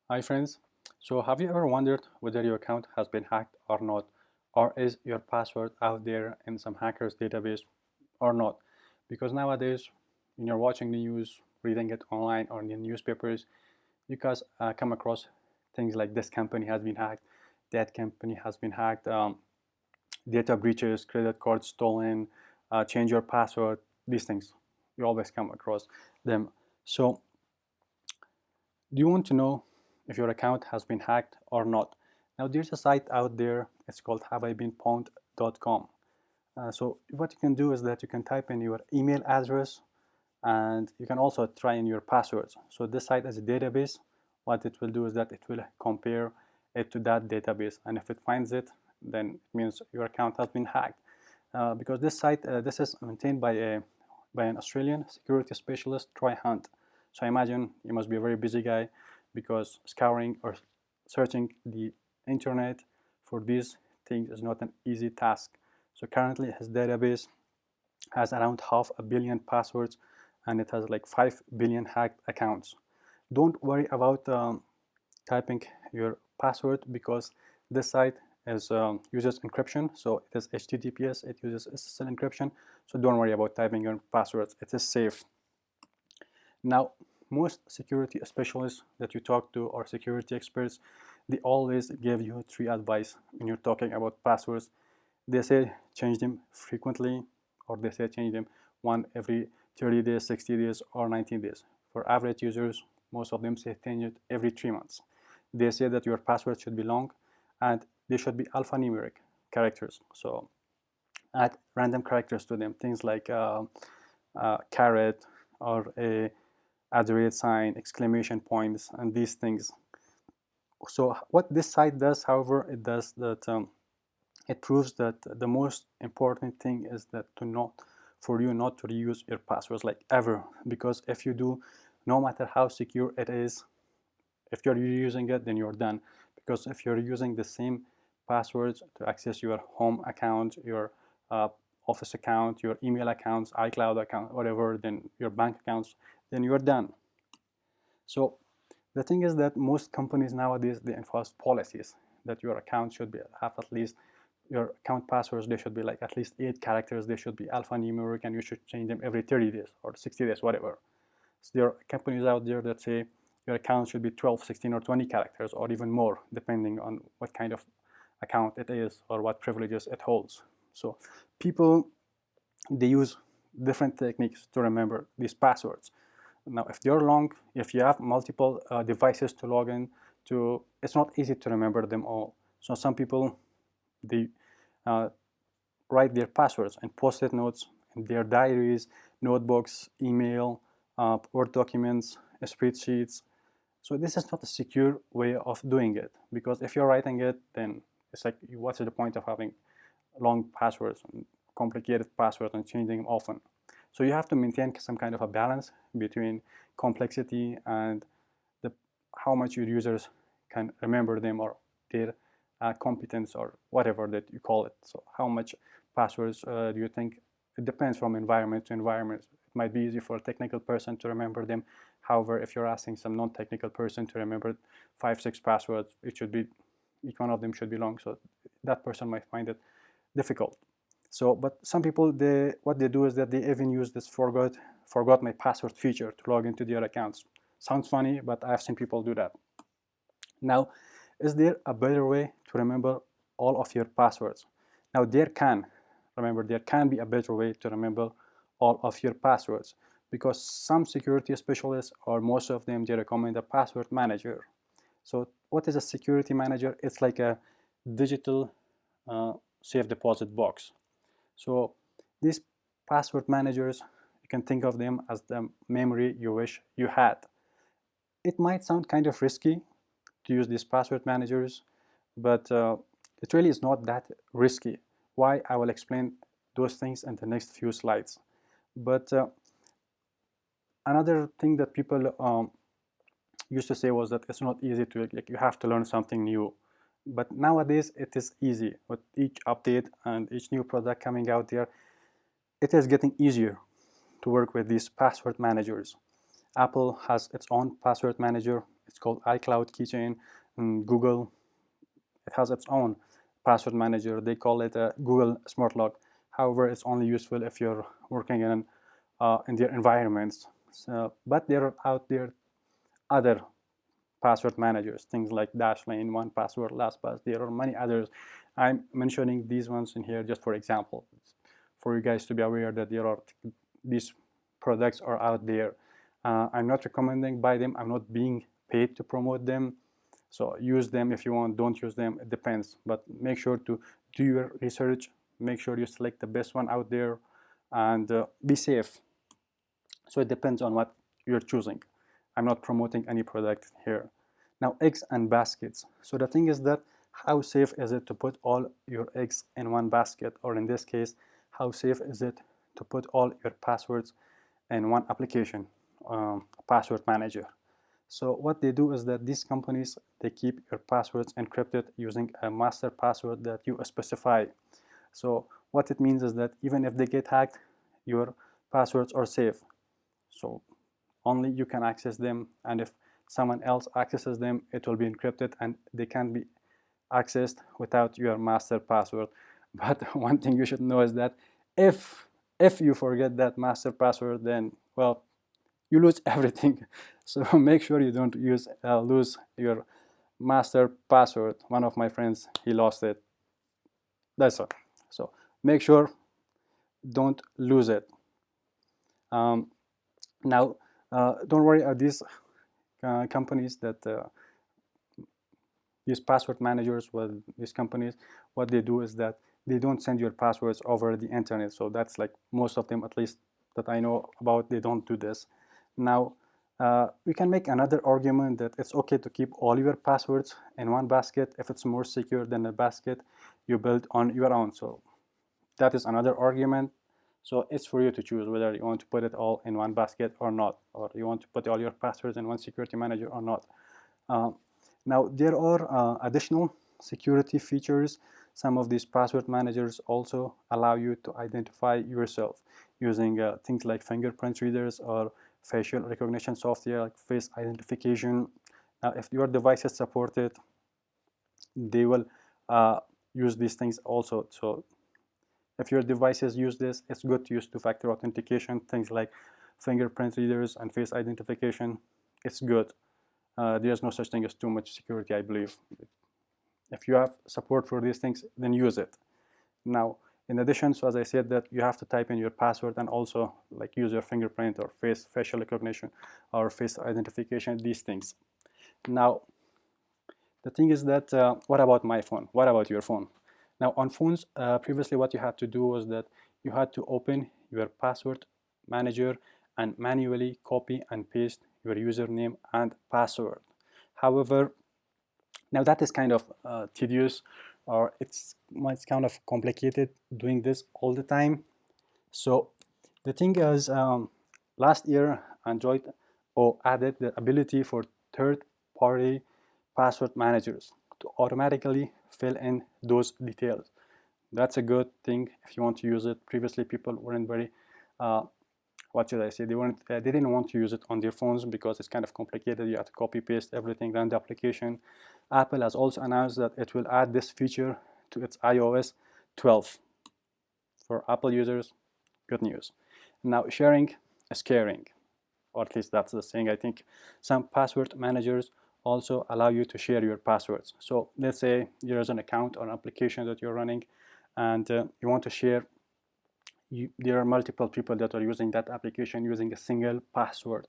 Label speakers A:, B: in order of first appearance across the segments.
A: Hi friends, so have you ever wondered whether your account has been hacked or not, or is your password out there in some hacker's database or not? Because nowadays, when you're watching the news, reading it online or in the newspapers, you guys come across things like this company has been hacked, that company has been hacked, data breaches, credit cards stolen, change your password, these things. You always come across them. So do you want to know if your account has been hacked or not? Now, there's a site out there. It's called haveibeenpwned.com. So what you can do is that you can type in your email address and you can also try in your passwords. So this site is a database. What it will do is that it will compare it to that database. And if it finds it, then it means your account has been hacked. Because this site, this is maintained by an Australian security specialist, Troy Hunt. So I imagine you must be a very busy guy because scouring or searching the internet for these things is not an easy task. So currently his database has around 500 million passwords and it has like 5 billion hacked accounts. Don't worry about typing your password because this site uses encryption, so it is HTTPS, it uses SSL encryption, so don't worry about typing your passwords, it is safe. Now, most security specialists that you talk to or security experts, they always give you three advice when you're talking about passwords. They say change them frequently, or they say change them one every 30 days, 60 days, or 90 days. For average users, most of them say change it every 3 months. They say that your password should be long and they should be alphanumeric characters. So add random characters to them, things like caret or a @ sign, exclamation points, and these things. So what this site does, however, it does that it proves that the most important thing is that for you not to reuse your passwords like ever, because if you do, no matter how secure it is, if you're reusing it, then you're done. Because if you're using the same passwords to access your home account, your uh, office account, your email accounts, iCloud account, whatever, then your bank accounts, then you're done. So the thing is that most companies nowadays, they enforce policies that your account should have at least, your account passwords, they should be like at least 8 characters, they should be alphanumeric, and you should change them every 30 days or 60 days, whatever. So there are companies out there that say your account should be 12, 16, or 20 characters, or even more, depending on what kind of account it is or what privileges it holds. So people, they use different techniques to remember these passwords. Now, if they're long, if you have multiple devices to log in to, it's not easy to remember them all. So some people, they uh, write their passwords and post-it notes in their diaries, notebooks, email, Word documents, spreadsheets. So this is not a secure way of doing it, because if you're writing it, then it's like, what's the point of having long passwords and complicated passwords and changing them often? So you have to maintain some kind of a balance between complexity and the how much your users can remember them, or their competence, or whatever that you call it. So how much passwords do you think? It depends from environment to environment. It might be easy for a technical person to remember them. However, if you're asking some non-technical person to remember 5, 6 passwords, each one of them should be long. So that person might find it difficult. So, but some people, what they do is that they even use this forgot my password feature to log into their accounts. Sounds funny, but I've seen people do that. Now, is there a better way to remember all of your passwords? Now, there can be a better way to remember all of your passwords, because some security specialists, or most of them, they recommend a password manager. So what is a security manager? It's like a digital safe deposit box. So these password managers, you can think of them as the memory you wish you had. It might sound kind of risky to use these password managers, but it really is not that risky. Why? I will explain those things in the next few slides. But another thing that people used to say was that it's not easy to, like, you have to learn something new. But nowadays it is easy. With each update and each new product coming out there, it is getting easier to work with these password managers. Apple has its own password manager. It's called iCloud Keychain. Google, it has its own password manager. They call it a Google Smart Lock. However, it's only useful if you're working in their environments. So, but there are out there other password managers, things like Dashlane, 1Password, LastPass. There are many others. I'm mentioning these ones in here just for example, for you guys to be aware that these products are out there. I'm not recommending buy them. I'm not being paid to promote them. So use them if you want, don't use them, it depends. But make sure to do your research, make sure you select the best one out there, and be safe. So it depends on what you're choosing. I'm not promoting any product here. Now, eggs and baskets. So the thing is that how safe is it to put all your eggs in one basket? Or in this case, how safe is it to put all your passwords in one application, password manager? So what they do is that these companies, they keep your passwords encrypted using a master password that you specify. So what it means is that even if they get hacked, your passwords are safe. So only you can access them, and if someone else accesses them, it will be encrypted and they can't be accessed without your master password. But one thing you should know is that if you forget that master password, then well, you lose everything. So make sure you don't lose your master password. One of my friends, he lost it. That's all. So make sure don't lose it. Now, don't worry, these companies that these password managers, well, these companies, what they do is that they don't send your passwords over the internet. So that's like most of them, at least that I know about, they don't do this. Now, we can make another argument that it's okay to keep all your passwords in one basket if it's more secure than a basket you build on your own. So that is another argument. So it's for you to choose whether you want to put it all in one basket or not, or you want to put all your passwords in one security manager or not. Now, there are additional security features. Some of these password managers also allow you to identify yourself using things like fingerprint readers or facial recognition software like face identification. If your devices support it, they will use these things also. So if your devices use this, it's good to use two-factor authentication, things like fingerprint readers and face identification. It's good. There's no such thing as too much security, I believe. If you have support for these things, then use it. Now, in addition, so as I said, that you have to type in your password and also like use your fingerprint or facial recognition or face identification, these things. Now, the thing is that, what about my phone? What about your phone? Now, on phones, previously what you had to do was that you had to open your password manager and manually copy and paste your username and password. However, now that is kind of tedious, or it's kind of complicated doing this all the time. So the thing is, last year Android added the ability for third-party password managers to automatically fill in those details. That's a good thing if you want to use it. Previously, people weren't very what should I say? They didn't want to use it on their phones because it's kind of complicated. You have to copy paste everything, run the application. Apple has also announced that it will add this feature to its iOS 12. For Apple users, good news. Now, sharing is caring, or at least that's the saying. I think some password managers also allow you to share your passwords. So let's say there's an account or an application that you're running, and you want to share. There are multiple people that are using that application using a single password.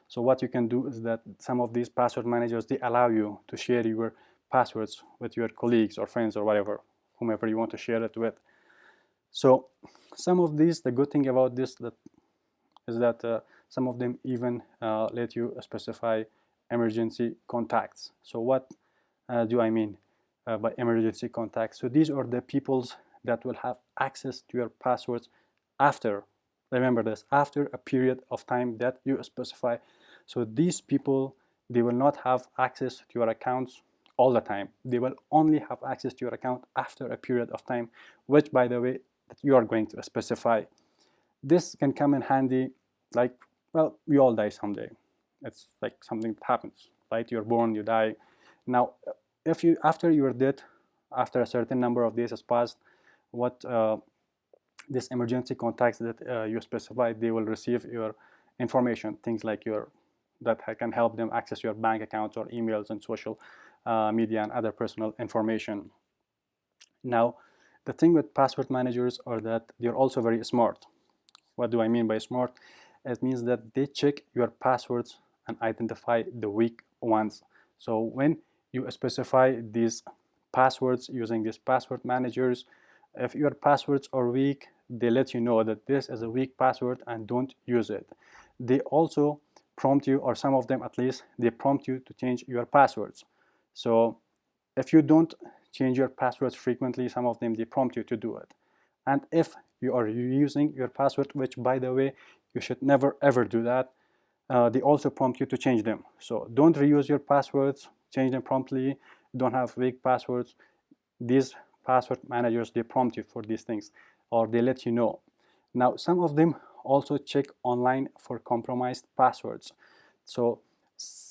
A: So what you can do is that some of these password managers, they allow you to share your passwords with your colleagues or friends or whatever, whomever you want to share it with. So some of these, the good thing about this is that some of them even let you specify emergency contacts. So what do I mean by emergency contacts? So these are the peoples that will have access to your passwords after, remember this, after a period of time that you specify. So these people, they will not have access to your accounts all the time. They will only have access to your account after a period of time, which, by the way, that you are going to specify. This can come in handy, like, well, we all die someday. It's like something that happens. right? You're born, you die. Now, if you after your death, after a certain number of days has passed, what this emergency contacts that you specified, they will receive your information, things like your that can help them access your bank accounts or emails and social media and other personal information. Now, the thing with password managers are that they're also very smart. What do I mean by smart? It means that they check your passwords and identify the weak ones. So when you specify these passwords using these password managers, if your passwords are weak, they let you know that this is a weak password and don't use it. They also prompt you, or some of them at least, they prompt you to change your passwords. So if you don't change your passwords frequently, some of them they prompt you to do it. And if you are reusing your password, which by the way, you should never ever do that, they also prompt you to change them. So don't reuse your passwords, change them promptly, don't have weak passwords. These password managers, they prompt you for these things, or they let you know. Now, some of them also check online for compromised passwords. So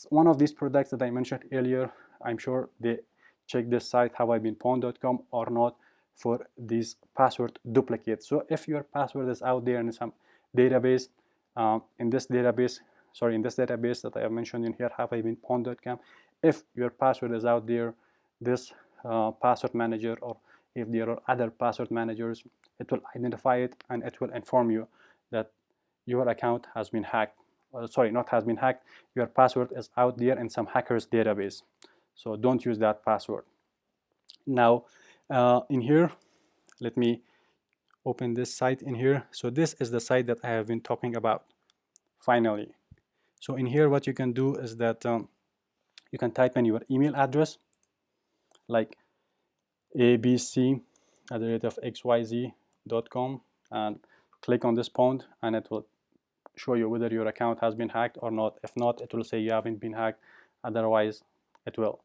A: one of these products that I mentioned earlier, I'm sure they check this site howibeenpwned.com or not for these password duplicates. So if your password is out there in some database, in this database that I have mentioned in here, howibeenpwned.com, if your password is out there, this password manager, or if there are other password managers, it will identify it and it will inform you that your account has been hacked. Sorry, not has been hacked, your password is out there in some hacker's database. So don't use that password. Now, in here, let me open this site in here. So this is the site that I have been talking about, finally. So in here, what you can do is that you can type in your email address, like abc@xyz.com, and click on this pound, and it will show you whether your account has been hacked or not. If not, it will say you haven't been hacked. Otherwise, it will.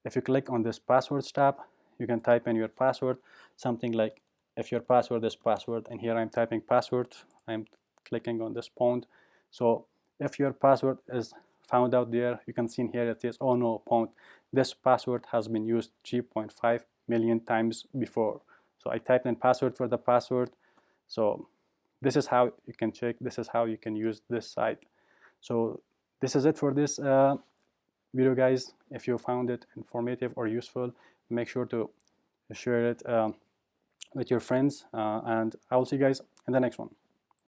A: If you click on this passwords tab, you can type in your password, something like, if your password is password, and here I'm typing password, I'm clicking on this pound. So if your password is found out there, you can see in here it says, oh no, pound, this password has been used 3.5 million times before. So I typed in password for the password. So this is how you can check, this is how you can use this site. So this is it for this video, guys. If you found it informative or useful, make sure to share it with your friends, and I will see you guys in the next one.